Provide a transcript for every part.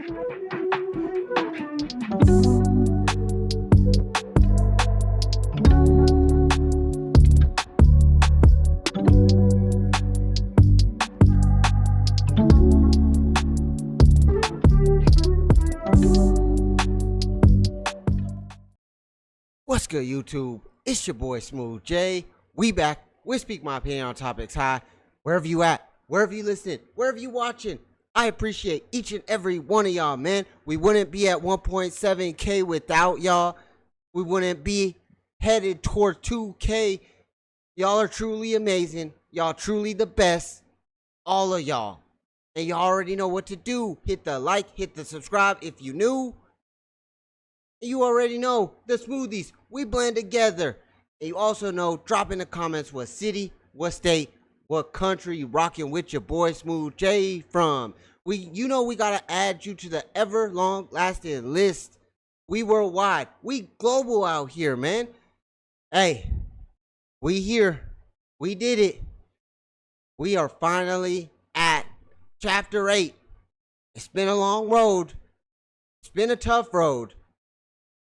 What's good, YouTube? It's your boy Smooth J. We back. We speak my opinion on topics high. Wherever you at, wherever you listening, wherever you watching, I appreciate each and every one of y'all, man. We wouldn't be at 1.7K without y'all. We wouldn't be headed towards 2K. Y'all are truly amazing. Y'all truly the best. All of y'all. And y'all already know what to do. Hit the like, hit the subscribe if you new. You already know the smoothies, we blend together. And you also know, drop in the comments what city, what state, what country you rocking with your boy Smooth J from. We gotta add you to the ever long lasting list. We worldwide, we global out here, man. Hey, we here, we did it. We are finally at chapter 8. It's been a long road. It's been a tough road.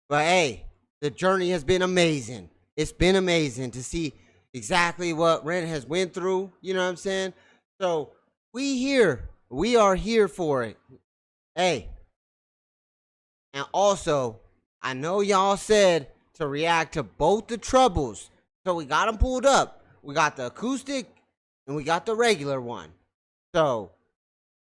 But hey, the journey has been amazing. It's been amazing to see exactly what Ren has went through. You know what I'm saying? So we are here for it. Hey. And also, I know y'all said to react to both the troubles. So we got them pulled up. We got the acoustic and we got the regular one. So,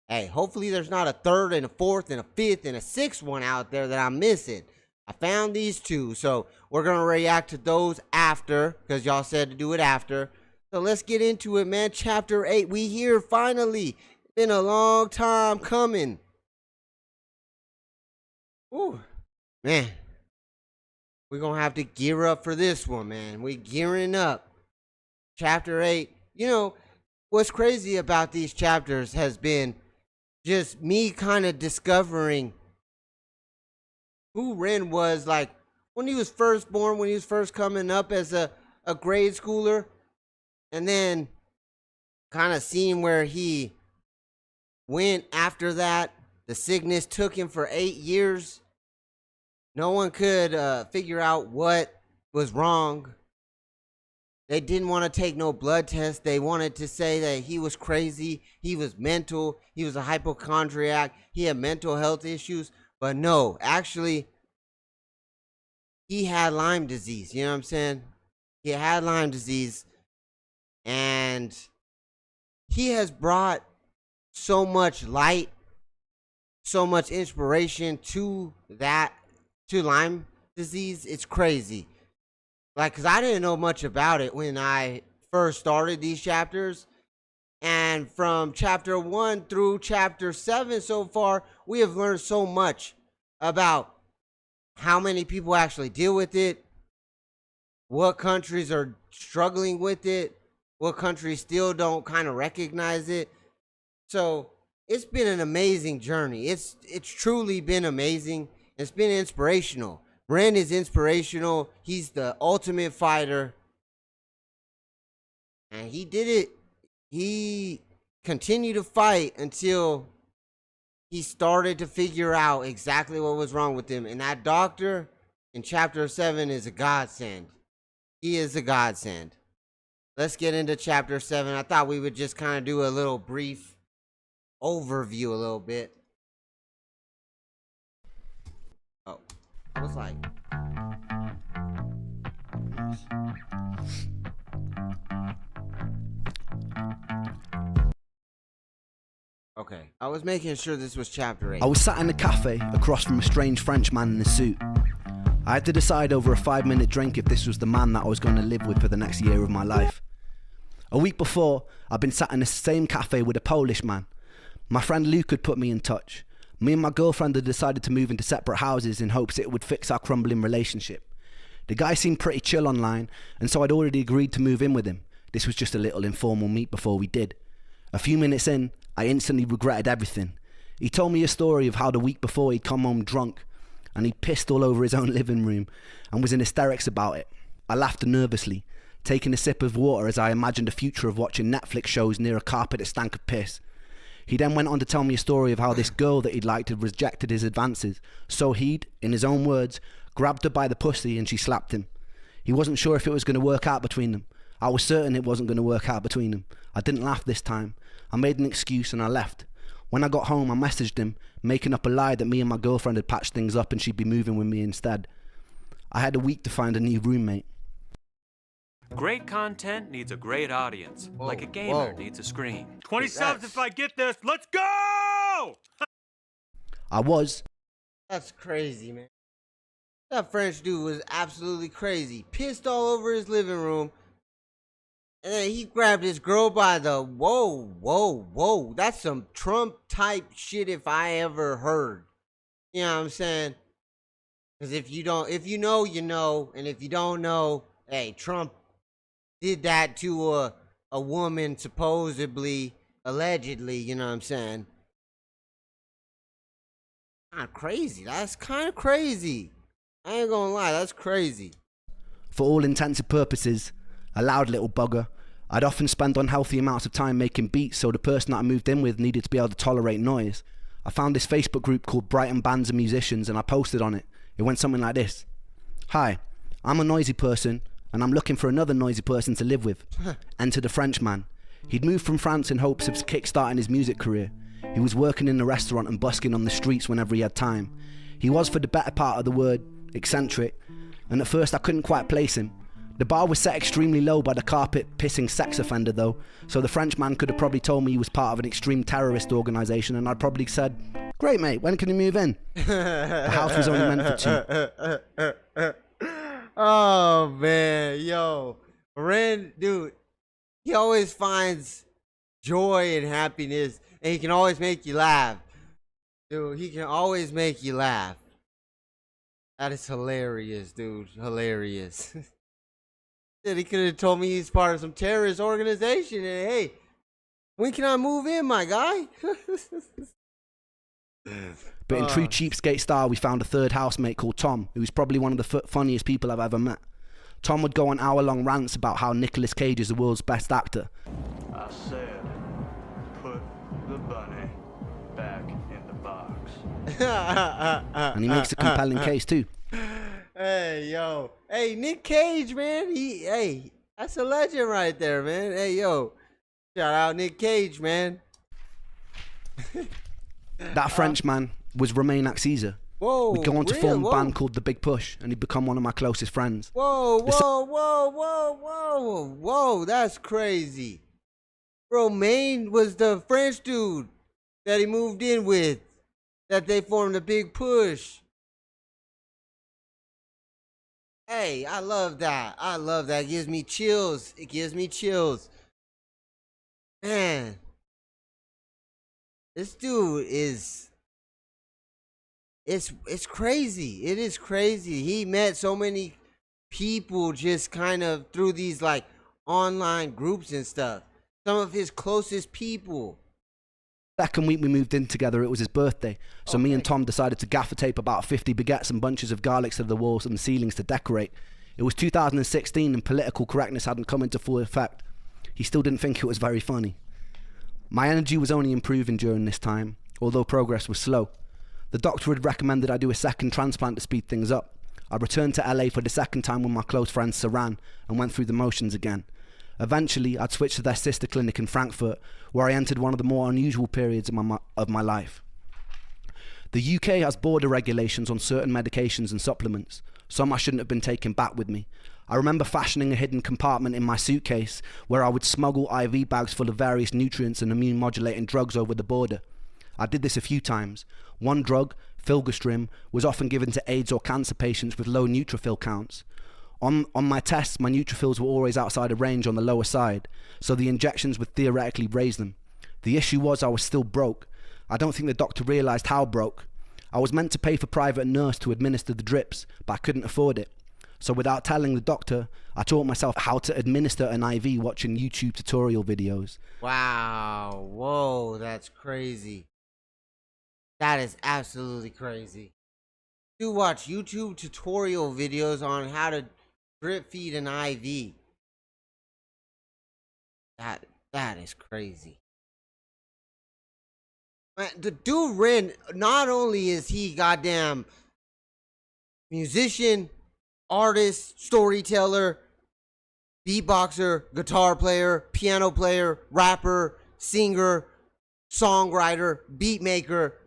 hey, hopefully there's not a third and a fourth and a fifth and a sixth one out there that I'm missing. I found these two, so we're going to react to those after, because y'all said to do it after. So let's get into it, man. Chapter 8, we here finally. Been a long time coming. Ooh, man. We're going to have to gear up for this one, man. We gearing up. Chapter 8. You know, what's crazy about these chapters has been just me kind of discovering who Ren was, like, when he was first born, when he was first coming up as a grade schooler, and then kind of seeing where he went after that. The sickness took him for 8 years. No one could figure out what was wrong. They didn't want to take no blood test. They wanted to say that he was crazy, he was mental, he was a hypochondriac, he had mental health issues. But no, actually, he had Lyme disease. You know what I'm saying? He had Lyme disease. And he has brought so much light, so much inspiration to Lyme disease. It's crazy. Like, because I didn't know much about it when I first started these chapters. And from chapter 1 through chapter 7 so far, we have learned so much about how many people actually deal with it, what countries are struggling with it, what countries still don't kind of recognize it. So it's been an amazing journey. It's truly been amazing. It's been inspirational. Ren is inspirational. He's the ultimate fighter. And he did it. He continued to fight until he started to figure out exactly what was wrong with him. And that doctor in chapter 7 is a godsend. He is a godsend. Let's get into chapter 7. I thought we would just kind of do a little brief overview a little bit. Oh, I was like... Okay, I was making sure this was chapter 8. I was sat in a cafe across from a strange French man in a suit. I had to decide over a 5-minute drink if this was the man that I was going to live with for the next year of my life. A week before, I'd been sat in the same cafe with a Polish man. My friend Luke had put me in touch. Me and my girlfriend had decided to move into separate houses in hopes it would fix our crumbling relationship. The guy seemed pretty chill online, and so I'd already agreed to move in with him. This was just a little informal meet before we did. A few minutes in, I instantly regretted everything. He told me a story of how the week before he'd come home drunk and he'd pissed all over his own living room and was in hysterics about it. I laughed nervously, taking a sip of water as I imagined a future of watching Netflix shows near a carpet that stank of piss. He then went on to tell me a story of how this girl that he'd liked had rejected his advances. So he'd, in his own words, grabbed her by the pussy and she slapped him. He wasn't sure if it was going to work out between them. I was certain it wasn't going to work out between them. I didn't laugh this time. I made an excuse and I left. When I got home, I messaged him, making up a lie that me and my girlfriend had patched things up and she'd be moving with me instead. I had a week to find a new roommate. Great content needs a great audience, like a gamer needs a screen. 20 subs if I get this. Let's go! That's crazy, man. That French dude was absolutely crazy. Pissed all over his living room. And then he grabbed his girl by the whoa. That's some Trump type shit if I ever heard. You know what I'm saying? Because if you know, you know. And if you don't know, hey, Trump did that to a woman supposedly, allegedly, you know what I'm saying? Kind of crazy. That's kind of crazy. I ain't gonna lie, that's crazy. For all intents and purposes, a loud little bugger. I'd often spend unhealthy amounts of time making beats, so the person that I moved in with needed to be able to tolerate noise. I found this Facebook group called Brighton Bands and Musicians and I posted on it. It went something like this. Hi, I'm a noisy person and I'm looking for another noisy person to live with. Enter the Frenchman. He'd moved from France in hopes of kick-starting his music career. He was working in a restaurant and busking on the streets whenever he had time. He was, for the better part of the word, eccentric, and at first I couldn't quite place him. The bar was set extremely low by the carpet-pissing sex offender though, so the Frenchman could have probably told me he was part of an extreme terrorist organisation and I'd probably said, "Great mate, when can you move in?" The house was only meant for two. Oh man, yo. Ren, dude, he always finds joy and happiness and he can always make you laugh. Dude, he can always make you laugh. That is hilarious, dude. Hilarious. He could have told me he's part of some terrorist organization and hey, when can I move in, my guy? But in true cheapskate style, we found a third housemate called Tom, who was probably one of the funniest people I've ever met. Tom would go on hour-long rants about how Nicolas Cage is the world's best actor. I said, put the bunny back in the box. And he makes a compelling case too. Hey, yo. Hey, Nick Cage, man. Hey, that's a legend right there, man. Hey, yo. Shout out Nick Cage, man. That Frenchman was Romain Caesar. Whoa. We'd go on to really? form a band called The Big Push, and he'd become one of my closest friends. Whoa. That's crazy. Romain was the French dude that he moved in with, that they formed a Big Push. Hey, I love that. It gives me chills. Man, this dude is, it's crazy. It is crazy. He met so many people just kind of through these like online groups and stuff. Some of his closest people. Second week we moved in together, it was his birthday, so me and Tom decided to gaffer tape about 50 baguettes and bunches of garlics to the walls and ceilings to decorate. It was 2016 and political correctness hadn't come into full effect. He still didn't think it was very funny. My energy was only improving during this time, although progress was slow. The doctor had recommended I do a second transplant to speed things up. I returned to LA for the second time with my close friend Saran and went through the motions again. Eventually, I'd switched to their sister clinic in Frankfurt, where I entered one of the more unusual periods of my life. The UK has border regulations on certain medications and supplements. Some I shouldn't have been taking back with me. I remember fashioning a hidden compartment in my suitcase where I would smuggle IV bags full of various nutrients and immune-modulating drugs over the border. I did this a few times. One drug, Filgrastim, was often given to AIDS or cancer patients with low neutrophil counts. On my tests, my neutrophils were always outside of range on the lower side, so the injections would theoretically raise them. The issue was I was still broke. I don't think the doctor realised how broke. I was meant to pay for private nurse to administer the drips, but I couldn't afford it. So without telling the doctor, I taught myself how to administer an IV watching YouTube tutorial videos. Wow. Whoa, that's crazy. That is absolutely crazy. You watch YouTube tutorial videos on how to drip feed an IV. That is crazy. Man, the dude Ren, not only is he goddamn musician, artist, storyteller, beatboxer, guitar player, piano player, rapper, singer, songwriter, beat maker.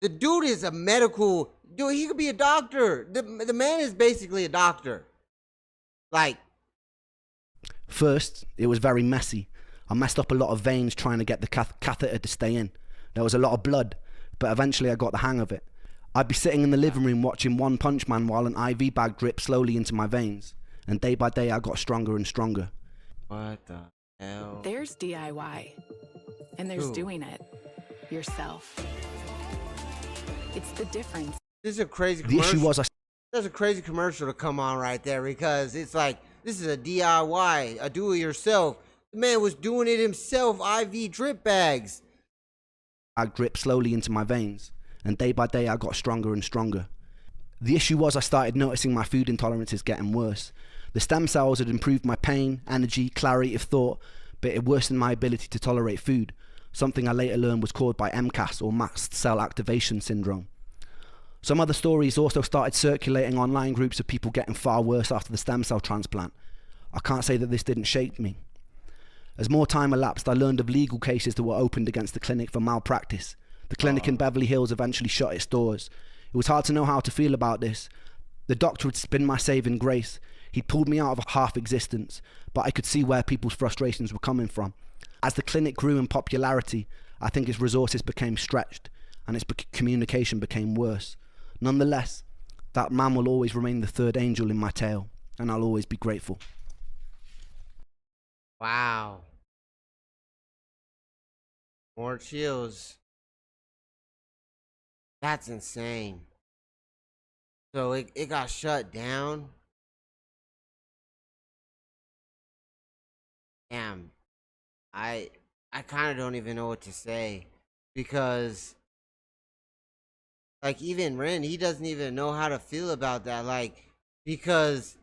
The dude is a medical dude. He could be a doctor. The man is basically a doctor. Like, First, it was very messy. I messed up a lot of veins trying to get the catheter to stay in. There was a lot of blood, but eventually I got the hang of it. I'd be sitting in the living room watching One Punch Man while an IV bag dripped slowly into my veins, and day by day I got stronger and stronger. what the hell? There's DIY, and there's Ooh. doing it yourself. It's the difference. This is a crazy The commercial. issue was There's a crazy commercial to come on right there because it's like, this is a DIY, a do-it-yourself. The man was doing it himself, IV drip bags. I dripped slowly into my veins, and day by day I got stronger and stronger. The issue was I started noticing my food intolerances getting worse. The stem cells had improved my pain, energy, clarity of thought, but it worsened my ability to tolerate food, something I later learned was caused by MCAS, or mast cell activation syndrome. Some other stories also started circulating online groups of people getting far worse after the stem cell transplant. I can't say that this didn't shape me. As more time elapsed, I learned of legal cases that were opened against the clinic for malpractice. The clinic in Beverly Hills eventually shut its doors. It was hard to know how to feel about this. The doctor had been my saving grace. He'd pulled me out of a half existence, but I could see where people's frustrations were coming from. As the clinic grew in popularity, I think its resources became stretched, and its communication became worse. Nonetheless, that man will always remain the third angel in my tale, and I'll always be grateful. Wow. More chills. That's insane. So it got shut down. Damn. I kind of don't even know what to say because like even Ren, he doesn't even know how to feel about that, like, because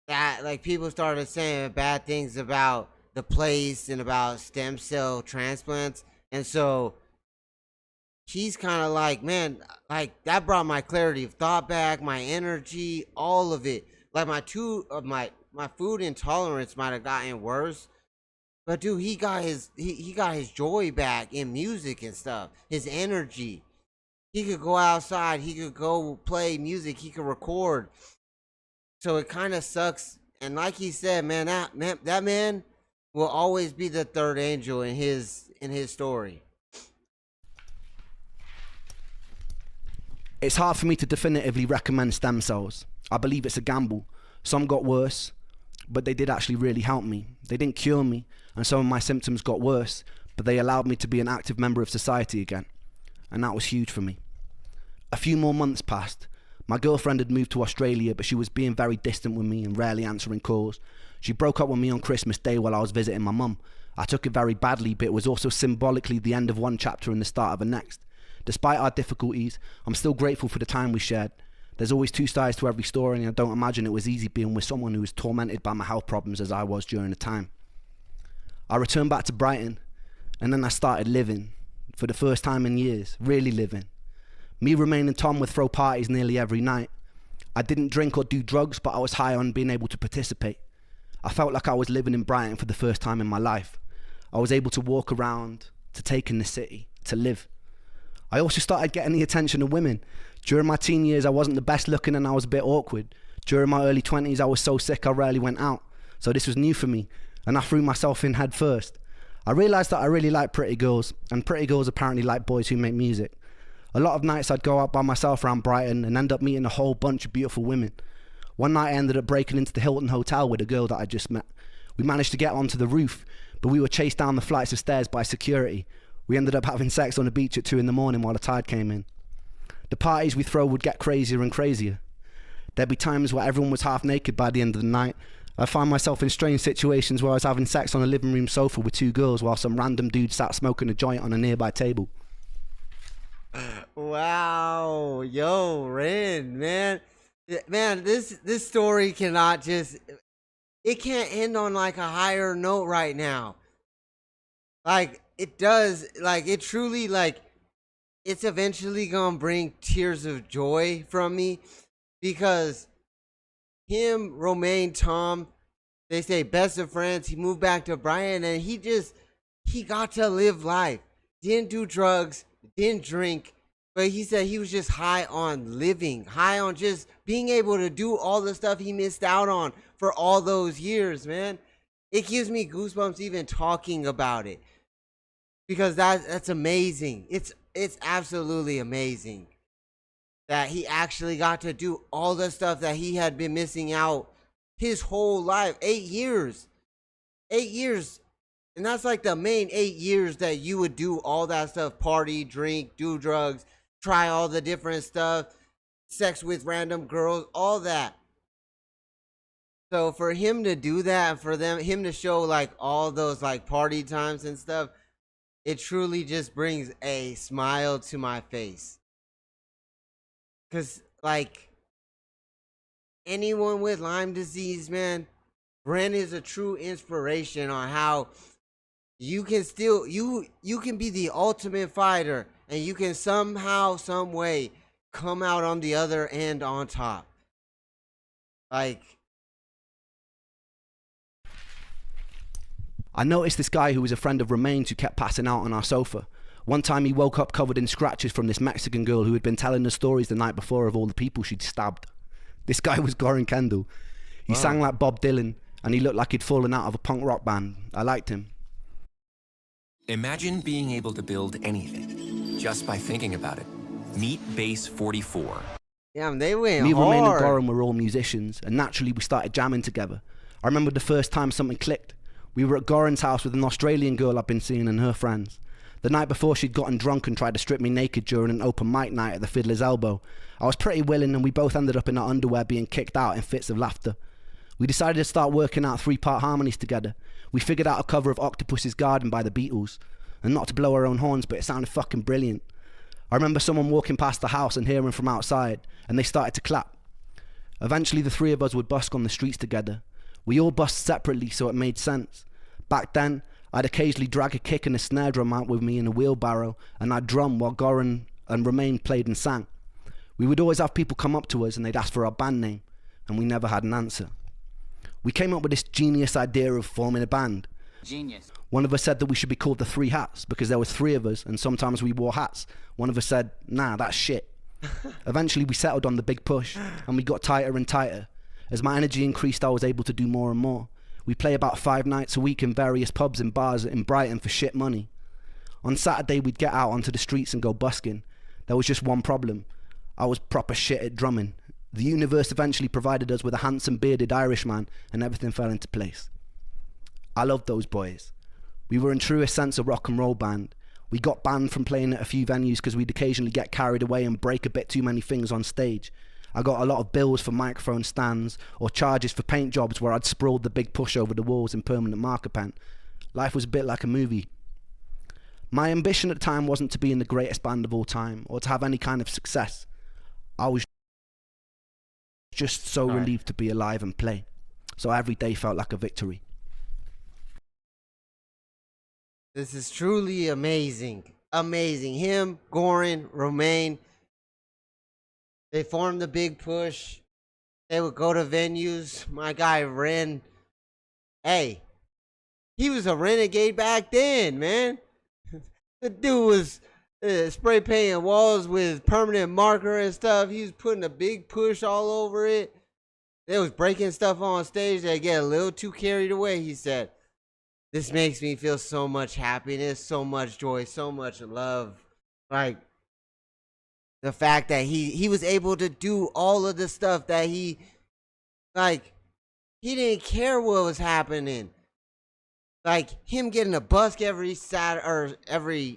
that, like, people started saying bad things about the place and about stem cell transplants, and so he's kind of like, man, like, that brought my clarity of thought back, my energy, all of it. Like, my food intolerance might have gotten worse, but dude, he got his joy back in music and stuff, his energy. He could go outside, he could go play music, he could record. So it kind of sucks. And like he said, man, that man will always be the third angel in his story. It's hard for me to definitively recommend stem cells. I believe it's a gamble. Some got worse, but they did actually really help me. They didn't cure me, and some of my symptoms got worse, but they allowed me to be an active member of society again. And that was huge for me. A few more months passed. My girlfriend had moved to Australia, but she was being very distant with me and rarely answering calls. She broke up with me on Christmas Day while I was visiting my mum. I took it very badly, but it was also symbolically the end of one chapter and the start of the next. Despite our difficulties, I'm still grateful for the time we shared. There's always two sides to every story, and I don't imagine it was easy being with someone who was tormented by my health problems as I was during the time. I returned back to Brighton, and then I started living. For the first time in years, really living. Me, Romain and Tom would throw parties nearly every night. I didn't drink or do drugs, but I was high on being able to participate. I felt like I was living in Brighton for the first time in my life. I was able to walk around, to take in the city, to live. I also started getting the attention of women. During my teen years, I wasn't the best looking and I was a bit awkward. During my early 20s, I was so sick I rarely went out. So this was new for me, and I threw myself in head first. I realised that I really like pretty girls, and pretty girls apparently like boys who make music. A lot of nights I'd go out by myself around Brighton and end up meeting a whole bunch of beautiful women. One night I ended up breaking into the Hilton Hotel with a girl that I just met. We managed to get onto the roof, but we were chased down the flights of stairs by security. We ended up having sex on the beach at 2 in the morning while the tide came in. The parties we throw would get crazier and crazier. There'd be times where everyone was half naked by the end of the night. I'd find myself in strange situations where I was having sex on a living room sofa with 2 girls while some random dude sat smoking a joint on a nearby table. Wow, yo, Ren, man, this story cannot just, it can't end on like a higher note right now. Like, it does, like, it truly, like, it's eventually gonna bring tears of joy from me, because him, Romaine, Tom, they say best of friends. He moved back to Brighton, and he got to live life. Didn't do drugs, didn't drink, but he said he was just high on living, high on just being able to do all the stuff he missed out on for all those years, man. It gives me goosebumps even talking about it, because that's amazing. It's absolutely amazing that he actually got to do all the stuff that he had been missing out his whole life. 8 years. 8 years. And that's like the main 8 years that you would do all that stuff. Party, drink, do drugs, try all the different stuff, sex with random girls, all that. So for him to do that, and for him to show like all those like party times and stuff, it truly just brings a smile to my face. Cause like anyone with Lyme disease, man, Brent is a true inspiration on how you can still you can be the ultimate fighter, and you can somehow, some way come out on the other end on top. Like, I noticed this guy who was a friend of Romaine's who kept passing out on our sofa. One time he woke up covered in scratches from this Mexican girl who had been telling us stories the night before of all the people she'd stabbed. This guy was Goran Kendall. He sang like Bob Dylan, and he looked like he'd fallen out of a punk rock band. I liked him. Imagine being able to build anything just by thinking about it. Meet Base 44. damn, they went Me, Romaine and hard. Goran were all musicians, and naturally we started jamming together. I remember the first time something clicked. We were at Goran's house with an Australian girl I'd been seeing and her friends. The night before, she'd gotten drunk and tried to strip me naked during an open mic night at the Fiddler's Elbow. I was pretty willing, and we both ended up in our underwear being kicked out in fits of laughter. We decided to start working out 3-part harmonies together. We figured out a cover of Octopus's Garden by the Beatles. And not to blow our own horns, but it sounded fucking brilliant. I remember someone walking past the house and hearing from outside, and they started to clap. Eventually the three of us would busk on the streets together. We all busked separately, so it made sense. Back then, I'd occasionally drag a kick and a snare drum out with me in a wheelbarrow, and I'd drum while Goran and Romaine played and sang. We would always have people come up to us and they'd ask for our band name, and we never had an answer. We came up with this genius idea of forming a band. Genius. One of us said that we should be called the Three Hats because there was 3 of us and sometimes we wore hats. One of us said, nah, that's shit. Eventually we settled on the Big Push, and we got tighter and tighter. As my energy increased, I was able to do more and more. We play about 5 nights a week in various pubs and bars in Brighton for shit money. On Saturday we'd get out onto the streets and go busking. There was just one problem. I was proper shit at drumming. The universe eventually provided us with a handsome bearded Irishman, and everything fell into place. I loved those boys. We were in truest sense a rock and roll band. We got banned from playing at a few venues because we'd occasionally get carried away and break a bit too many things on stage. I got a lot of bills for microphone stands or charges for paint jobs where I'd sprawled the Big Push over the walls in permanent marker pen. Life was a bit like a movie. My ambition at the time wasn't to be in the greatest band of all time or to have any kind of success. I was just so relieved to be alive and play. So every day felt like a victory. This is truly amazing. Amazing. Him, Goran, Romaine, they formed the Big Push. They would go to venues. My guy Ren, hey, he was a renegade back then, man. The dude was spray painting walls with permanent marker and stuff. He was putting a Big Push all over it. They was breaking stuff on stage. They get a little too carried away, he said. This makes me feel so much happiness, so much joy, so much love. Like, the fact that he was able to do all of the stuff that he didn't care what was happening. Like, him getting a busk every Saturday,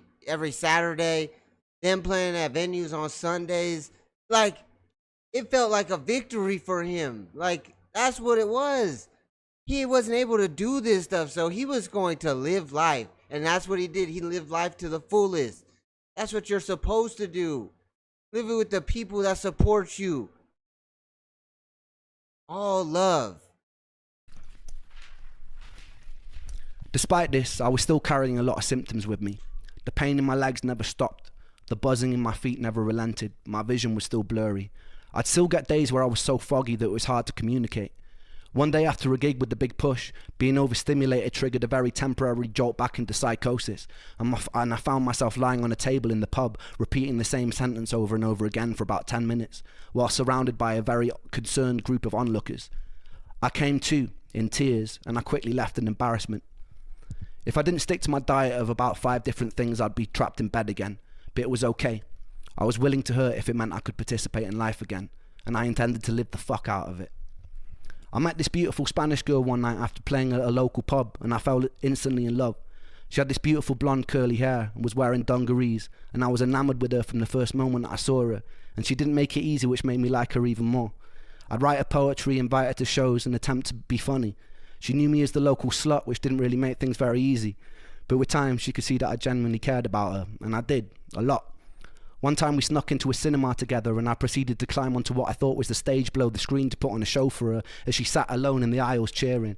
them playing at venues on Sundays. Like, it felt like a victory for him. Like, that's what it was. He wasn't able to do this stuff, so he was going to live life. And that's what he did. He lived life to the fullest. That's what you're supposed to do. Live it with the people that support you. All love. Despite this, I was still carrying a lot of symptoms with me. The pain in my legs never stopped. The buzzing in my feet never relented. My vision was still blurry. I'd still get days where I was so foggy that it was hard to communicate. One day after a gig with the Big Push, being overstimulated triggered a very temporary jolt back into psychosis, and I found myself lying on a table in the pub, repeating the same sentence over and over again for about 10 minutes, while surrounded by a very concerned group of onlookers. I came to, in tears, and I quickly left in embarrassment. If I didn't stick to my diet of about 5 different things, I'd be trapped in bed again, but it was okay. I was willing to hurt if it meant I could participate in life again, and I intended to live the fuck out of it. I met this beautiful Spanish girl one night after playing at a local pub, and I fell instantly in love. She had this beautiful blonde curly hair and was wearing dungarees, and I was enamoured with her from the first moment I saw her, and she didn't make it easy, which made me like her even more. I'd write her poetry, invite her to shows, and attempt to be funny. She knew me as the local slut, which didn't really make things very easy, but with time she could see that I genuinely cared about her, and I did, a lot. One time we snuck into a cinema together, and I proceeded to climb onto what I thought was the stage below the screen to put on a show for her as she sat alone in the aisles cheering.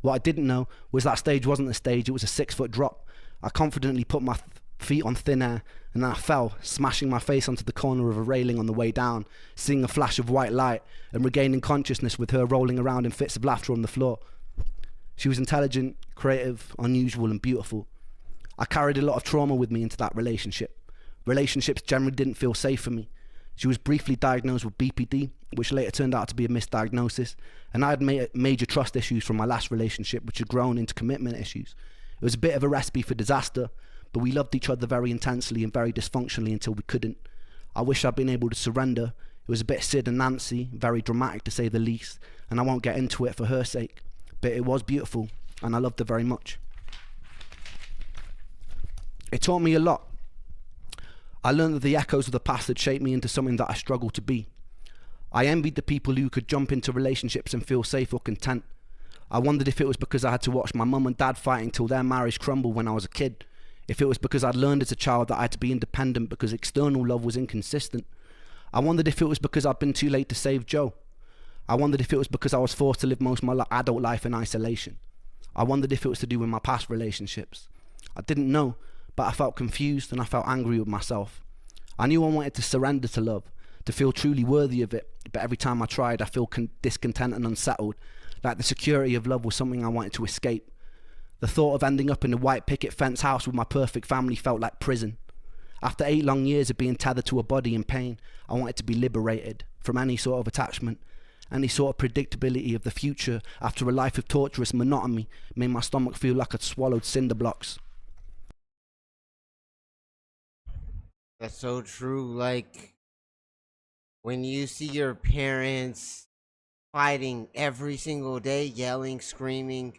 What I didn't know was that stage wasn't a stage, it was a 6-foot drop. I confidently put my feet on thin air, and then I fell, smashing my face onto the corner of a railing on the way down, seeing a flash of white light and regaining consciousness with her rolling around in fits of laughter on the floor. She was intelligent, creative, unusual and beautiful. I carried a lot of trauma with me into that relationship. Relationships generally didn't feel safe for me. She was briefly diagnosed with BPD, which later turned out to be a misdiagnosis, and I had major trust issues from my last relationship, which had grown into commitment issues. It was a bit of a recipe for disaster, but we loved each other very intensely and very dysfunctionally until we couldn't. I wish I'd been able to surrender. It was a bit Sid and Nancy, very dramatic to say the least, and I won't get into it for her sake, but it was beautiful, and I loved her very much. It taught me a lot. I learned that the echoes of the past had shaped me into something that I struggled to be. I envied the people who could jump into relationships and feel safe or content. I wondered if it was because I had to watch my mum and dad fighting till their marriage crumbled when I was a kid. If it was because I'd learned as a child that I had to be independent because external love was inconsistent. I wondered if it was because I'd been too late to save Joe. I wondered if it was because I was forced to live most of my adult life in isolation. I wondered if it was to do with my past relationships. I didn't know, but I felt confused and I felt angry with myself. I knew I wanted to surrender to love, to feel truly worthy of it, but every time I tried I felt discontent and unsettled, like the security of love was something I wanted to escape. The thought of ending up in a white picket fence house with my perfect family felt like prison. After 8 long years of being tethered to a body in pain, I wanted to be liberated from any sort of attachment. Any sort of predictability of the future after a life of torturous monotony made my stomach feel like I'd swallowed cinder blocks. That's so true. Like, when you see your parents fighting every single day, yelling, screaming,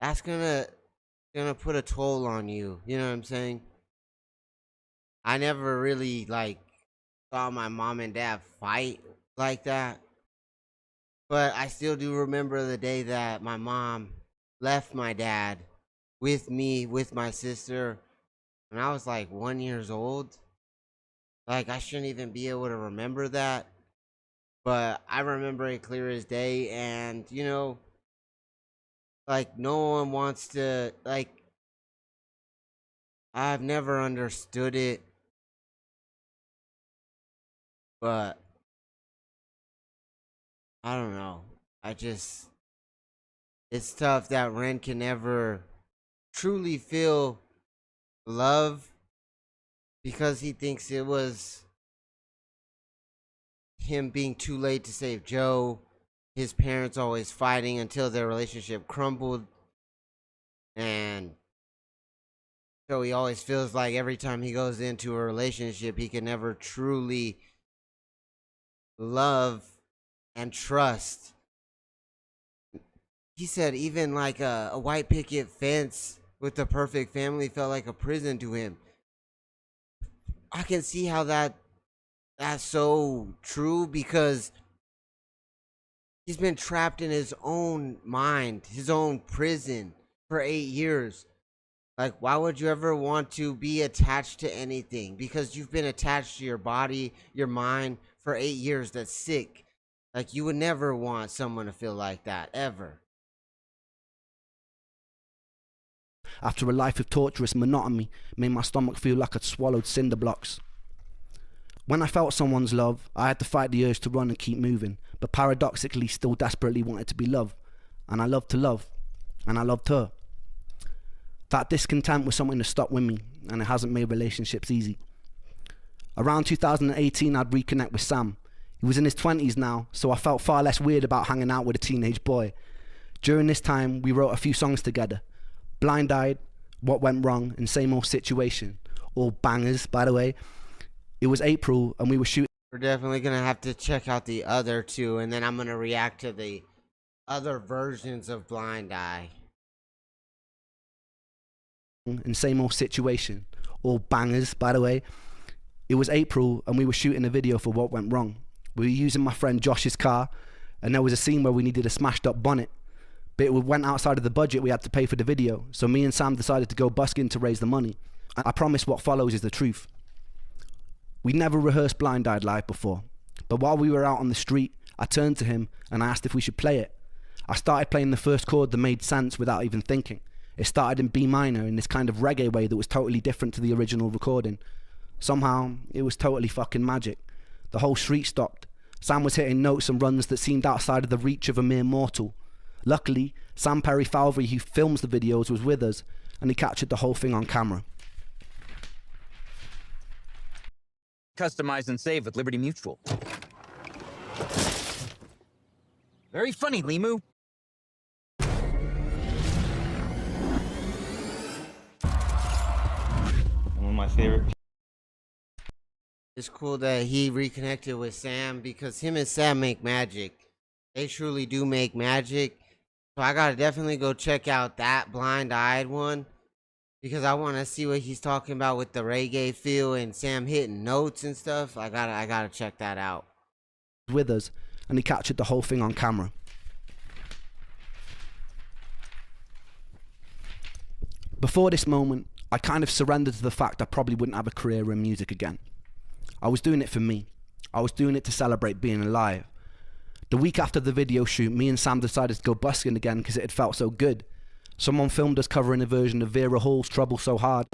that's gonna put a toll on you. You know what I'm saying? I never really, like, saw my mom and dad fight like that. But I still do remember the day that my mom left my dad with me, with my sister, when I was like 1 year old. Like, I shouldn't even be able to remember that. But I remember it clear as day. And, you know, like, no one wants to, like, I've never understood it. But I don't know. It's tough that Ren can never truly feel love because he thinks it was him being too late to save Joe, his parents always fighting until their relationship crumbled, and so he always feels like every time he goes into a relationship he can never truly love and trust. He said even like a white picket fence with the perfect family felt like a prison to him. I can see how that's so true because he's been trapped in his own mind, his own prison for 8 years. Like, why would you ever want to be attached to anything? Because you've been attached to your body, your mind for 8 years. That's sick. Like, you would never want someone to feel like that, ever. after a life of torturous monotony made my stomach feel like I'd swallowed cinder blocks. When I felt someone's love, I had to fight the urge to run and keep moving, but paradoxically still desperately wanted to be loved. And I loved to love. And I loved her. That discontent was something that stuck with me, and it hasn't made relationships easy. Around 2018, I'd reconnect with Sam. He was in his 20s now, so I felt far less weird about hanging out with a teenage boy. During this time, we wrote a few songs together. Blind Eyed, What Went Wrong, and Same Old Situation. All bangers, by the way. It was April, and we were shooting. We're definitely going to have to check out the other two, and then I'm going to react to the other versions of Blind Eye. And Same Old Situation. All bangers, by the way. It was April, and we were shooting a video for What Went Wrong. We were using my friend Josh's car, and there was a scene where we needed a smashed up bonnet. But it went outside of the budget we had to pay for the video, so me and Sam decided to go busking to raise the money. I promise what follows is the truth. We'd never rehearsed Blind Eyed live before, but while we were out on the street, I turned to him and I asked if we should play it. I started playing the first chord that made sense without even thinking. It started in B minor in this kind of reggae way that was totally different to the original recording. Somehow, it was totally fucking magic. The whole street stopped. Sam was hitting notes and runs that seemed outside of the reach of a mere mortal. Luckily, Sam Perry Falvey, who films the videos, was with us, and he captured the whole thing on camera. Customize and save with Liberty Mutual. Very funny, Limu. One of my favorite. It's cool that he reconnected with Sam because him and Sam make magic. They truly do make magic. So I gotta definitely go check out that Blind Eyed one because I want to see what he's talking about with the reggae feel and Sam hitting notes and stuff. I gotta check that out. With us, and he captured the whole thing on camera. Before this moment, I kind of surrendered to the fact I probably wouldn't have a career in music again. I was doing it for me. I was doing it to celebrate being alive. The week after the video shoot, me and Sam decided to go busking again because it had felt so good. Someone filmed us covering a version of Vera Hall's Trouble So Hard.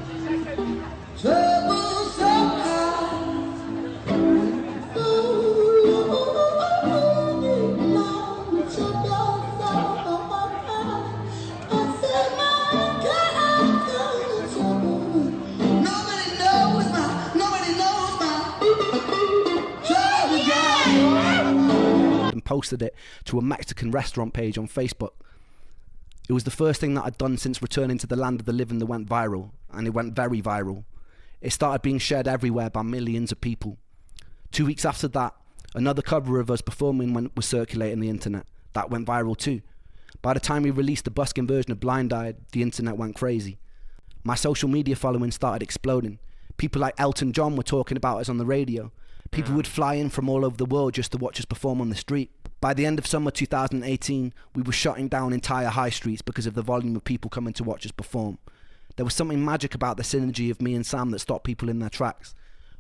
And posted it to a Mexican restaurant page on Facebook. It was the first thing that I'd done since returning to the land of the living that went viral, and it went very viral. It started being shared everywhere by millions of people. 2 weeks after that, another cover of us performing was circulating the internet. That went viral too. By the time we released the busking version of Blind Eyed, the internet went crazy. My social media following started exploding. People like Elton John were talking about us on the radio. People would fly in from all over the world just to watch us perform on the street. By the end of summer 2018, we were shutting down entire high streets because of the volume of people coming to watch us perform. There was something magic about the synergy of me and Sam that stopped people in their tracks.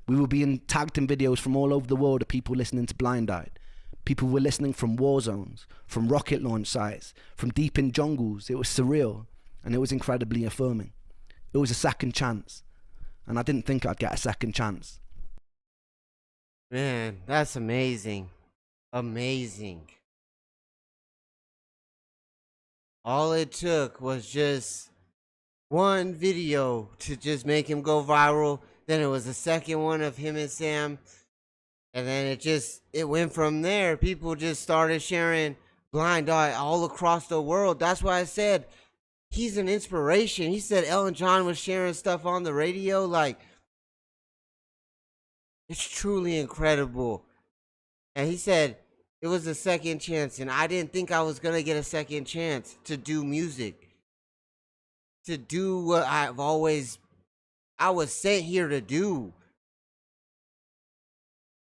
We were being tagged in videos from all over the world of people listening to Blind Eyed. People were listening from war zones, from rocket launch sites, from deep in jungles. It was surreal, and it was incredibly affirming. It was a second chance, and I didn't think I'd get a second chance. Man, that's amazing. Amazing. All it took was just one video to just make him go viral. Then it was the second one of him and Sam. And then it went from there. People just started sharing Blind Eye all across the world. That's why I said he's an inspiration. He said Ellen John was sharing stuff on the radio. Like, it's truly incredible. And he said it was a second chance, and I didn't think I was going to get a second chance to do music, to do what I was sent here to do.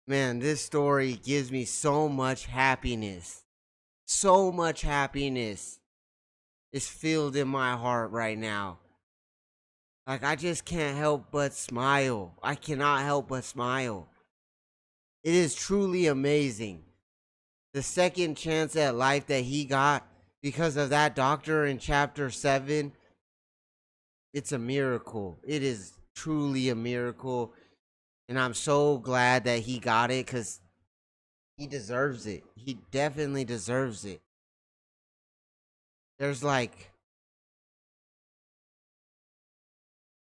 Man, this story gives me so much happiness. So much happiness is filled in my heart right now. Like, I just can't help but smile. I cannot help but smile. It is truly amazing. The second chance at life that he got because of that doctor in chapter 7. it's a miracle. It is truly a miracle. And I'm so glad that he got it because he deserves it. He definitely deserves it. There's like,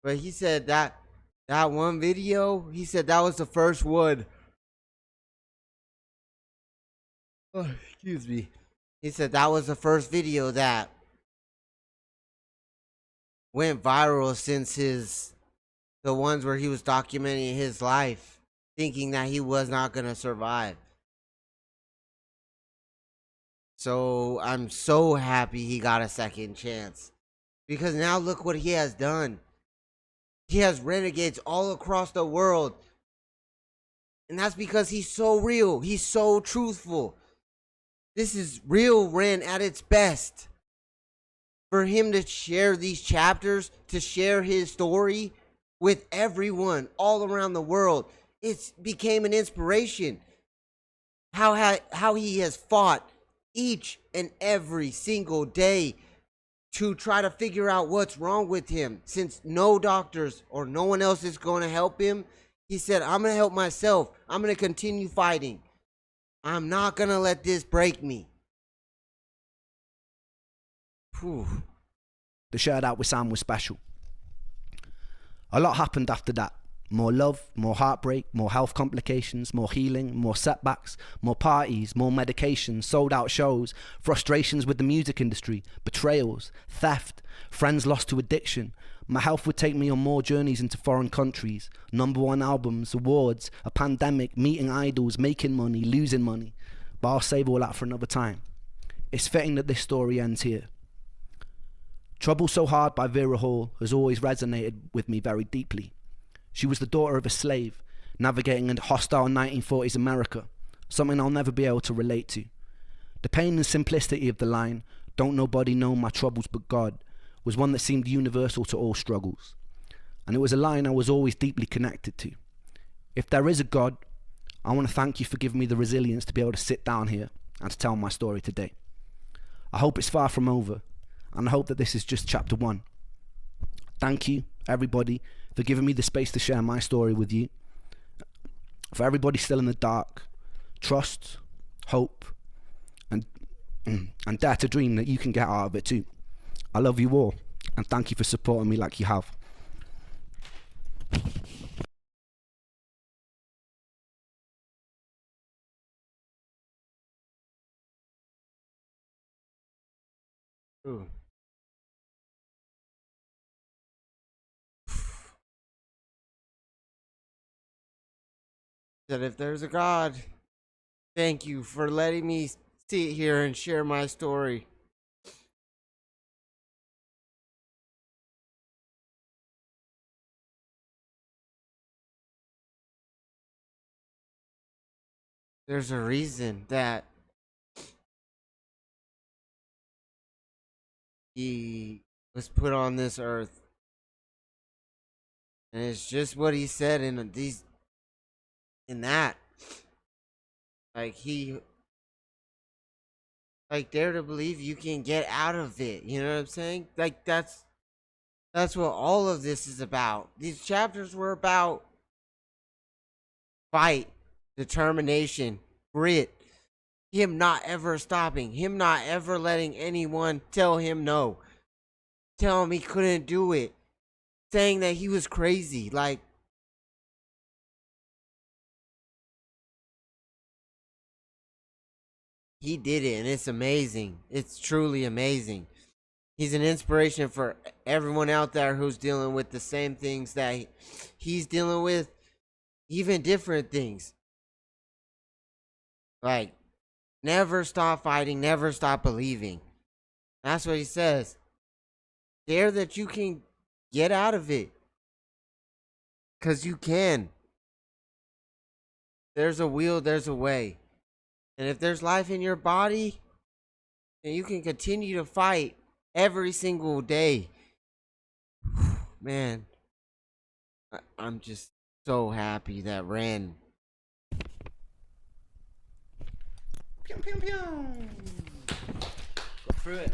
but he said that one video, he said that was the first one. Oh, excuse me. He said that was the first video that went viral since the ones where he was documenting his life, thinking that he was not gonna survive. So I'm so happy he got a second chance. Because now look what he has done. He has renegades all across the world. And that's because he's so real. He's so truthful. This is real Ren at its best. For him to share these chapters, to share his story with everyone all around the world, it became an inspiration. How he has fought each and every single day to try to figure out what's wrong with him. Since no doctors or no one else is going to help him, he said, I'm going to help myself. I'm going to continue fighting. I'm not going to let this break me. Whew. The shirt out with Sam was special. A lot happened after that. More love, more heartbreak, more health complications, more healing, more setbacks, more parties, more medications, sold out shows, frustrations with the music industry, betrayals, theft, friends lost to addiction. My health would take me on more journeys into foreign countries, #1 albums, awards, a pandemic, meeting idols, making money, losing money. But I'll save all that for another time. It's fitting that this story ends here. Trouble So Hard by Vera Hall has always resonated with me very deeply. She was the daughter of a slave, navigating a hostile 1940s America, something I'll never be able to relate to. The pain and simplicity of the line, "Don't nobody know my troubles but God," was one that seemed universal to all struggles. And it was a line I was always deeply connected to. If there is a God, I want to thank you for giving me the resilience to be able to sit down here and to tell my story today. I hope it's far from over, and I hope that this is just chapter 1. Thank you, everybody, for giving me the space to share my story with you. For everybody still in the dark, trust, hope, and dare to dream that you can get out of it too. I love you all, and thank you for supporting me like you have. Ooh. That if there's a God, thank you for letting me sit here and share my story. There's a reason that he was put on this earth. And it's just what he said in that. Like dare to believe you can get out of it. You know what I'm saying? Like that's what all of this is about. These chapters were about fight, determination, grit, him not ever stopping, him not ever letting anyone tell him no, tell him he couldn't do it, saying that he was crazy. Like, he did it, and it's amazing. It's truly amazing. He's an inspiration for everyone out there who's dealing with the same things that he's dealing with, even different things. Like, never stop fighting, never stop believing. That's what he says. Dare that you can get out of it. Because you can. There's a will, there's a way. And if there's life in your body, then you can continue to fight every single day. Man, I'm just so happy that Ren. Pew, pew, pew. Got through it.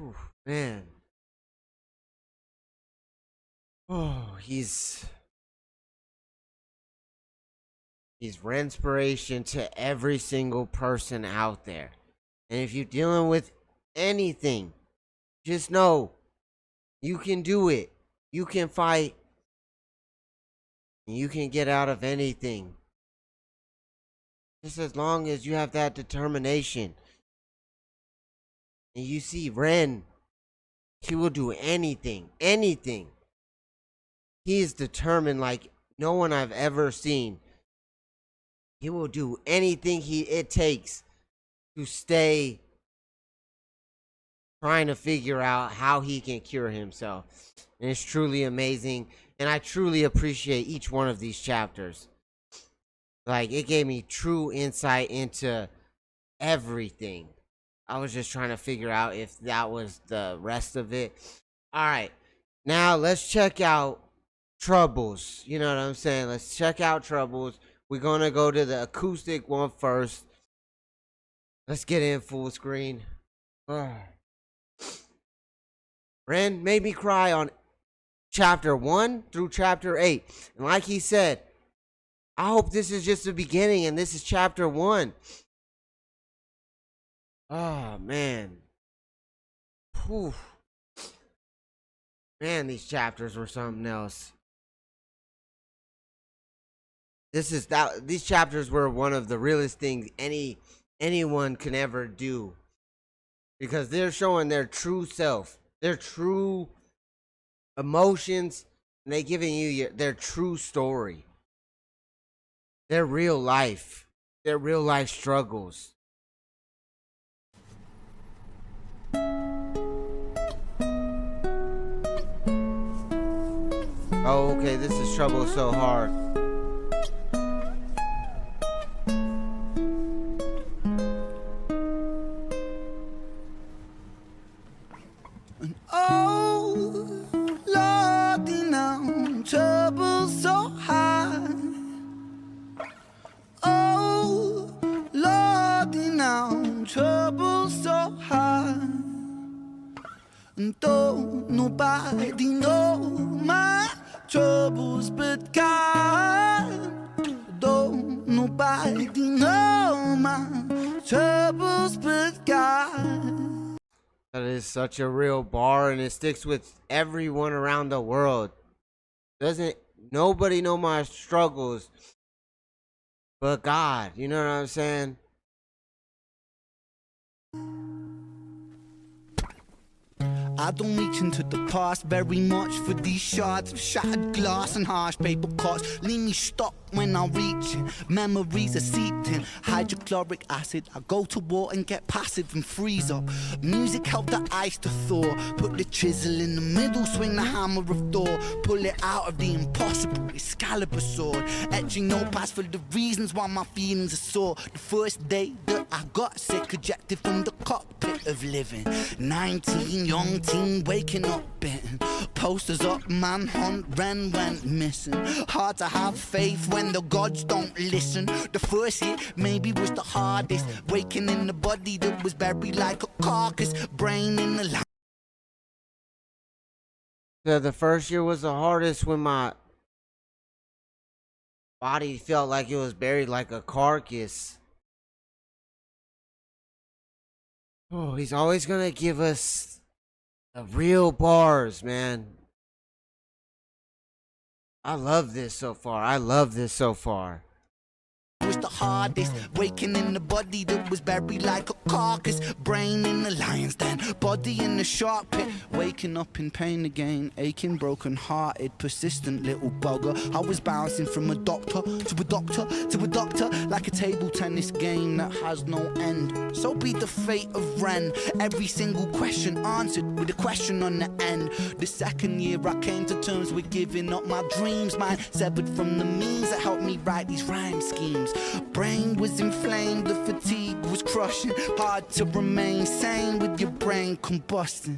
Whew, man. Oh, he's inspiration to every single person out there. And if you're dealing with anything, just know you can do it. You can fight. You can get out of anything. Just as long as you have that determination. And you see Ren, he will do anything. Anything. He is determined like no one I've ever seen. He will do anything it takes to stay trying to figure out how he can cure himself. And it's truly amazing. And I truly appreciate each one of these chapters. Like, it gave me true insight into everything. I was just trying to figure out if that was the rest of it. All right. Now, let's check out Troubles. You know what I'm saying? Let's check out Troubles. We're going to go to the acoustic one first. Let's get in full screen. Ren made me cry on chapter 1 through chapter 8. And like he said, I hope this is just the beginning and this is chapter 1. Oh, man. Whew. Man, these chapters were something else. These chapters were one of the realest things anyone can ever do. Because they're showing their true self, their true emotions, and they're giving you their true story. Their real life struggles. Oh, okay, this is Trouble So Hard. Oh, Lordy, now trouble so high. Oh, Lordy, now trouble so high. And don't nobody know my troubles but God. Don't nobody know my troubles but God. That is such a real bar, and it sticks with everyone around the world. Doesn't nobody know my struggles but God? You know what I'm saying? I don't reach into the past very much for these shards of shattered glass and harsh paper cuts. Leave me stuck when I'm reaching. Memories are seeped in hydrochloric acid. I go to war and get passive and freeze up. Music helped the ice to thaw. Put the chisel in the middle, swing the hammer of Thor. Pull it out of the impossible, Excalibur sword. Etching notepads for the reasons why my feelings are sore. The first day that I got sick, ejected from the cockpit of living. 19, young teen, waking up bitten. Posters up, manhunt, Ren went missing. Hard to have faith when the gods don't listen. The first hit maybe was the hardest. Waking in the body that was buried like a carcass. Brain in the line. The first year was the hardest when my body felt like it was buried like a carcass. Oh, he's always gonna give us the real bars, man. I love this so far. I love this so far. Was the hardest. Waking in the body that was buried like a carcass. Brain in the lion's den, body in the shark pit. Waking up in pain again, aching, broken hearted, persistent little bugger. I was bouncing from a doctor to a doctor to a doctor, like a table tennis game that has no end. So be the fate of Ren. Every single question answered with a question on the end. The second year I came to terms with giving up my dreams, mine severed from the means that helped me write these rhyme schemes. Brain was inflamed, the fatigue was crushing. Hard to remain sane with your brain combusting.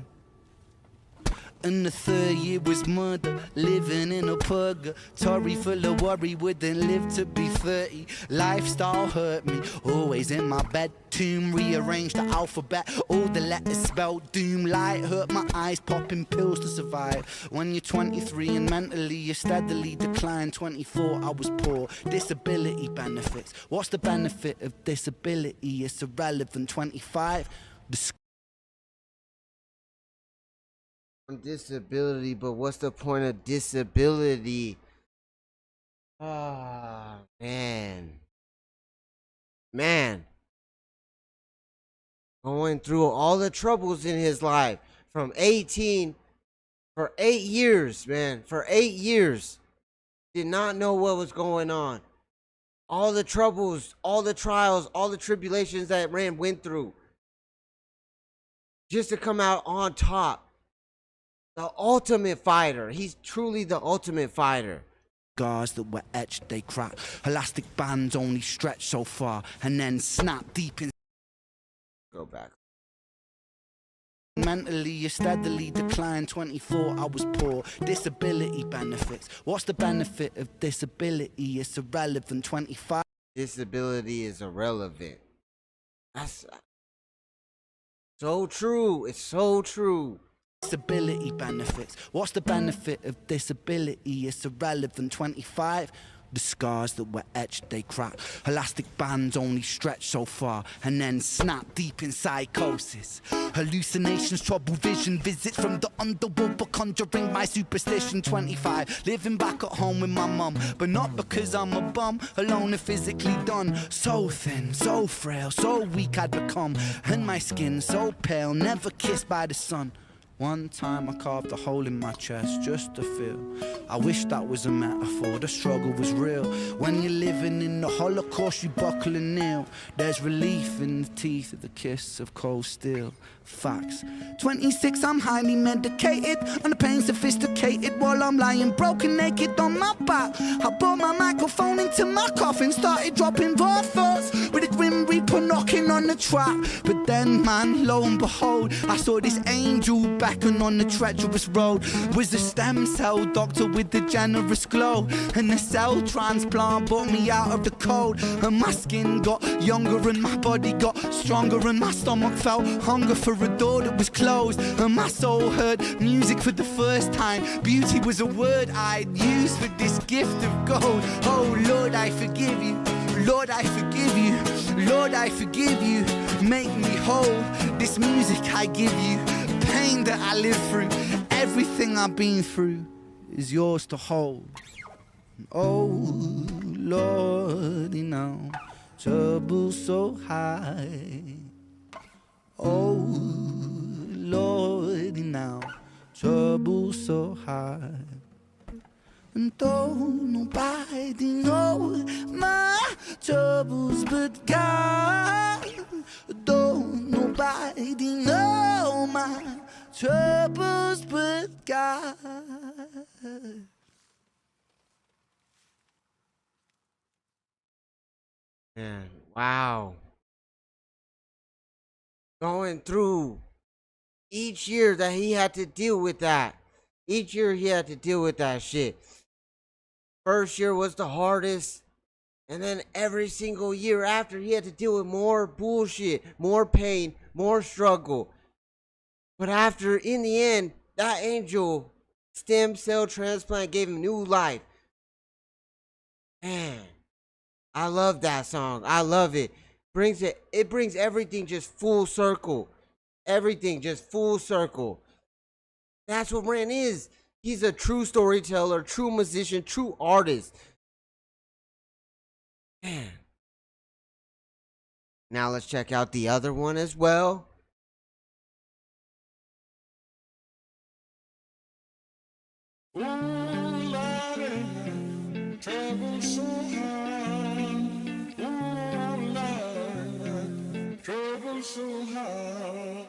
And the third year was murder, living in a purgatory full of worry, wouldn't live to be 30. Lifestyle hurt me, always in my bed. Tomb, rearrange the alphabet, all the letters spelled doom. Light hurt my eyes, popping pills to survive. When you're 23 and mentally you steadily decline. 24, I was poor. Disability benefits. What's the benefit of disability? It's irrelevant. 25. Disability, but what's the point of disability? Ah, man. Going through all the troubles in his life from 18 for 8 years, man. For 8 years. Did not know what was going on. All the troubles, all the trials, all the tribulations that Rand went through. Just to come out on top. The ultimate fighter. He's truly the ultimate fighter. Scars that were etched, they crack. Elastic bands only stretch so far and then snap deep in. Go back. Mentally, you steadily decline. 24, I was poor. Disability benefits. What's the benefit of disability? It's irrelevant. 25. Disability is irrelevant. That's so true. It's so true. Disability benefits. What's the benefit of disability? It's irrelevant. 25. The scars that were etched, they crack. Elastic bands only stretch so far and then snap deep in psychosis. Hallucinations, trouble vision, visits from the underworld for conjuring my superstition. 25, living back at home with my mum, but not because I'm a bum, alone and physically done. So thin, so frail, so weak I'd become, and my skin so pale, never kissed by the sun. One time I carved a hole in my chest just to feel. I wish that was a metaphor, the struggle was real. When you're living in the Holocaust, you buckle and kneel. There's relief in the teeth of the kiss of cold steel. Facts. 26, I'm highly medicated, on the pain sophisticated, while I'm lying broken naked on my back. I brought my microphone into my coffin, started dropping raw thoughts with a grim reaper knocking on the trap. But then, man, lo and behold, I saw this angel beckon on the treacherous road. Was a stem cell doctor with a generous glow, and the cell transplant brought me out of the cold. And my skin got younger and my body got stronger, and my stomach felt hunger for a door that was closed. And my soul heard music for the first time. Beauty was a word I'd use for this gift of gold. Oh Lord, I forgive you. Lord, I forgive you. Lord, I forgive you. Make me whole. This music I give you. Pain that I live through. Everything I've been through is yours to hold. Oh Lord, you know, trouble so high. Oh Lord, now trouble so high. And though nobody knows my troubles but God, though nobody knows my troubles but God. Man, wow. Going through each year that he had to deal with that. Each year he had to deal with that shit. First year was the hardest. And then every single year after, he had to deal with more bullshit, more pain, more struggle. But after, in the end, that angel stem cell transplant gave him new life. Man, I love that song. I love it. It brings everything just full circle. Everything just full circle. That's what Ren is. He's a true storyteller, true musician, true artist. Man. Now let's check out the other one as well. Trouble so hard. Trouble so hard.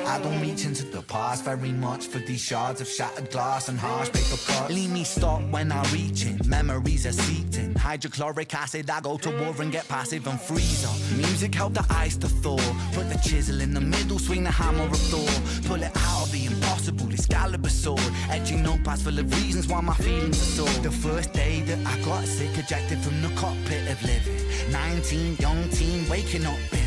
I don't reach into the past very much for these shards of shattered glass and harsh paper cuts. Leave me stop when I reach in, memories are seeped in. Hydrochloric acid, I go to war and get passive and freeze up. Music help the ice to thaw. Put the chisel in the middle, swing the hammer of Thor. Pull it out of the impossible, Excalibur sword. Etching notepads full of reasons why my feelings are sore. The first day that I got sick, ejected from the cockpit of living. 19, young teen, waking up bitter.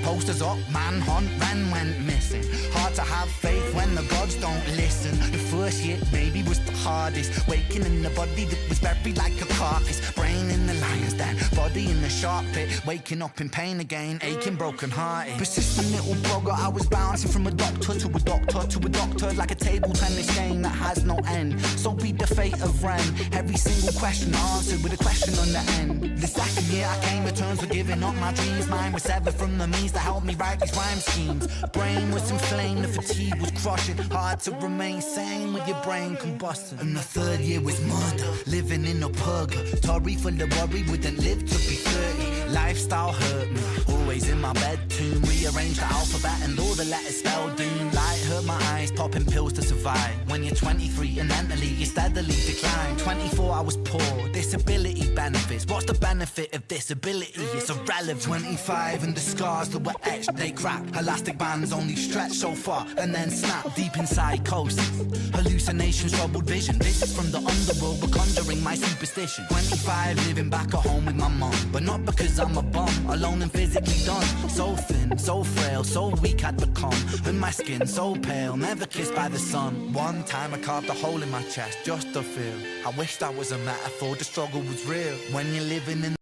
Posters up, manhunt, ran, went missing. Hard to have faith when the gods don't listen. The first year maybe was the hardest. Waking in the body that was buried like a carcass. Brain in the lion's den, body in the shark pit. Waking up in pain again, aching, broken hearted. Persistent little blogger, I was bouncing from a doctor to a doctor to a doctor. Like a table tennis game that has no end. So be the fate of Ren. Every single question answered with a question on the end. The second year I came to terms with giving up my dreams. Mine was severed from the means to help me write these rhyme schemes. Brain was inflamed, the fatigue was crushing. Hard to remain sane with your brain combusting. And the third year was murder, living in a purgatory full of worry, wouldn't live to be 30. Lifestyle hurt me, always in my bed tomb. Rearranged the alphabet and all the letters spelled doom. Light hurt my eyes, popping pills to survive. When you're 23 and mentally you steadily decline. 24 I was poor, disability benefits. What's the benefit of disability? It's irrelevant. 25 and the scars that were etched, they crack. Elastic bands only stretch so far and then snap. Deep in psychosis, hallucinations, troubled vision. Visits from the underworld were conjuring my superstition. 25 living back at home with my mum, but not because I'm a bum, alone and physically done. So thin, so frail, so weak I'd become. And my skin so pale, never kissed by the sun. One time I carved a hole in my chest just to feel. I wish that was a metaphor, the struggle was real. When you're living in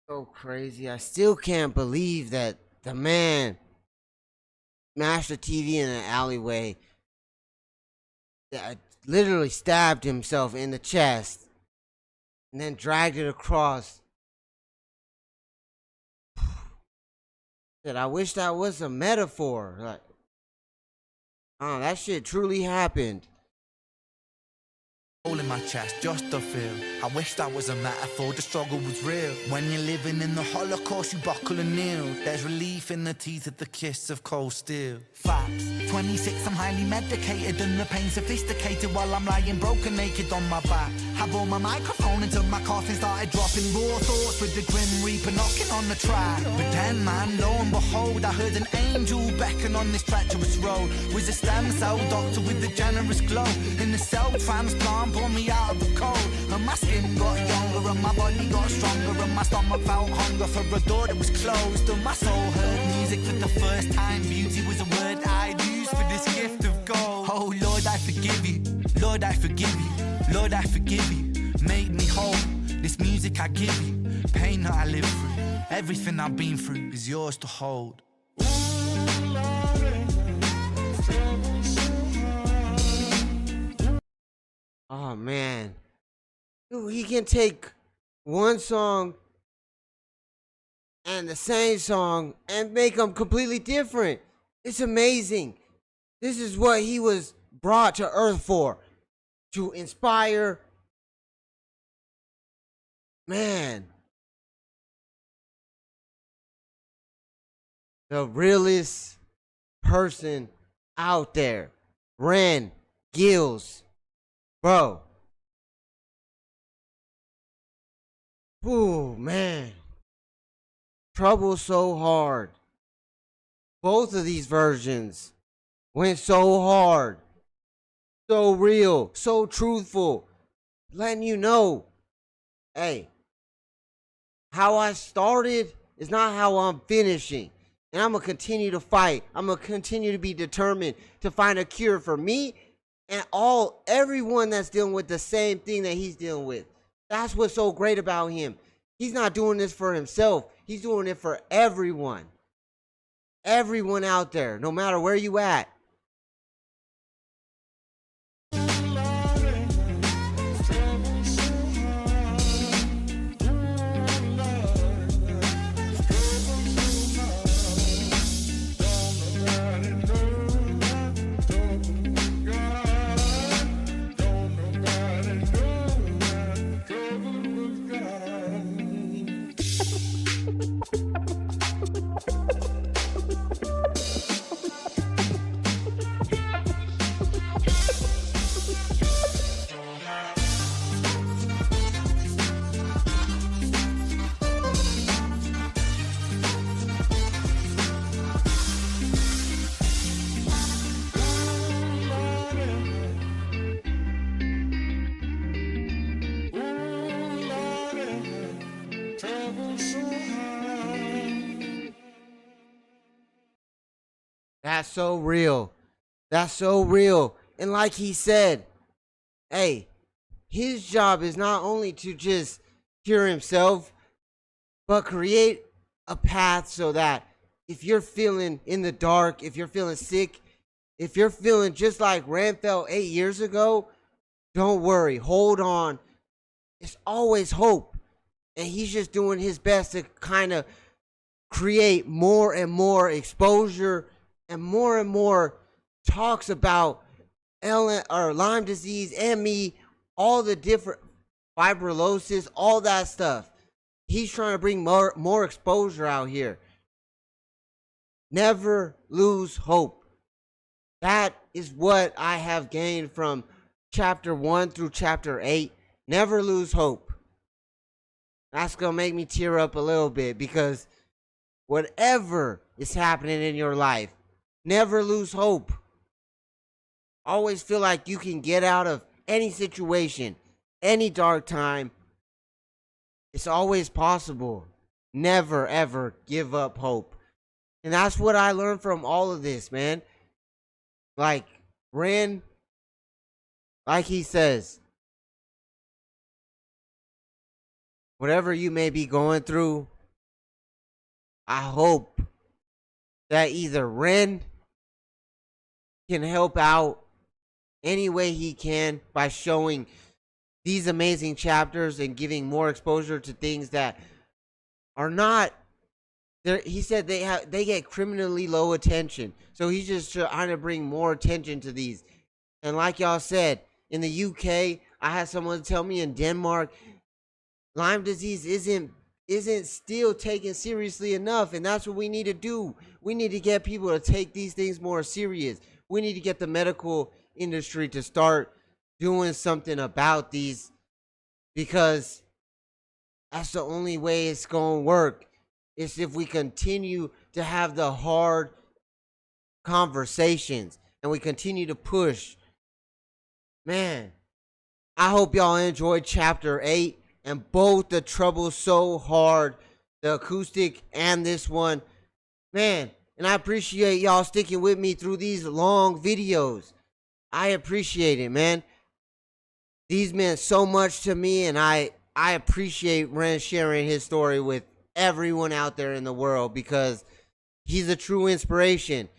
So crazy. I still can't believe that the man smashed the TV in an alleyway, that literally stabbed himself in the chest and then dragged it across. I wish that was a metaphor. Like, oh, that shit truly happened. hole in my chest just to feel. I wish that was a metaphor, the struggle was real. When you're living in the Holocaust, you buckle and kneel. There's relief in the teeth of the kiss of cold steel. Facts. 26, I'm highly medicated and the pain sophisticated while I'm lying broken naked on my back. Have on my microphone until my coffin started dropping raw thoughts with the grim reaper knocking on the track. But then, man, lo and behold, I heard an angel beckon on this treacherous road. Was a stem cell doctor with a generous glow. In the cell transplant, pulled me out of the cold. And my skin got younger and my body got stronger. And my stomach felt hunger for a door that was closed. And my soul heard music for the first time. Beauty was a word I'd use for this gift of gold. Oh Lord, I forgive you. Lord, I forgive you. Lord, I forgive you. Make me whole. This music I give you. Pain that I live through. Everything I've been through is yours to hold. Oh man, dude, he can take one song and the same song and make them completely different. It's amazing. This is what he was brought to earth for, to inspire. Man, the realest person out there, Ren Gills. Bro. Ooh, man. Trouble so hard. Both of these versions went so hard. So real. So truthful. Letting you know, hey, how I started is not how I'm finishing. And I'm going to continue to fight. I'm going to continue to be determined to find a cure for me and everyone that's dealing with the same thing that he's dealing with. That's what's so great about him. He's not doing this for himself. He's doing it for everyone. Everyone out there, no matter where you at. so high. That's so real. That's so real. And like he said, hey, his job is not only to just cure himself, but create a path so that if you're feeling in the dark, if you're feeling sick, if you're feeling just like Rand felt 8 years ago, don't worry, hold on. It's always hope. And he's just doing his best to kind of create more and more exposure and more talks about Lyme disease and me, all the different fibrosis, all that stuff. He's trying to bring more exposure out here. Never lose hope. That is what I have gained from chapter 1 through chapter 8. Never lose hope. That's going to make me tear up a little bit, because whatever is happening in your life, never lose hope. Always feel like you can get out of any situation, any dark time. It's always possible. Never, ever give up hope. And that's what I learned from all of this, man. Like, Ren, like he says, whatever you may be going through, I hope that either Ren can help out any way he can by showing these amazing chapters and giving more exposure to things that are not there. He said they get criminally low attention, so he's just trying to bring more attention to these. And like y'all said, in the UK, I had someone tell me in Denmark, Lyme disease isn't still taken seriously enough, and that's what we need to do. We need to get people to take these things more serious. We need to get the medical industry to start doing something about these, because that's the only way it's going to work. Is if we continue to have the hard conversations and we continue to push. Man, I hope y'all enjoyed chapter 8 and both the Trouble So Hard, the acoustic and this one. Man, and I appreciate y'all sticking with me through these long videos. I appreciate it, man. These meant so much to me, and I appreciate Ren sharing his story with everyone out there in the world, because he's a true inspiration.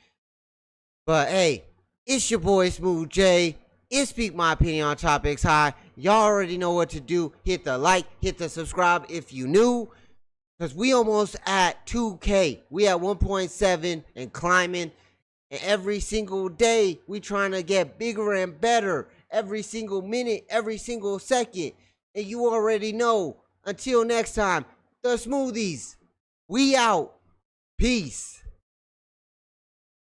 But hey, it's your boy Smooth J. It's Speak My Opinion on Topics High. Y'all already know what to do. Hit the like, hit the subscribe if you new, because we almost at 2K. We at 1.7 and climbing. And every single day, we trying to get bigger and better. Every single minute, every single second. And you already know. Until next time, the Smoothies. We out. Peace.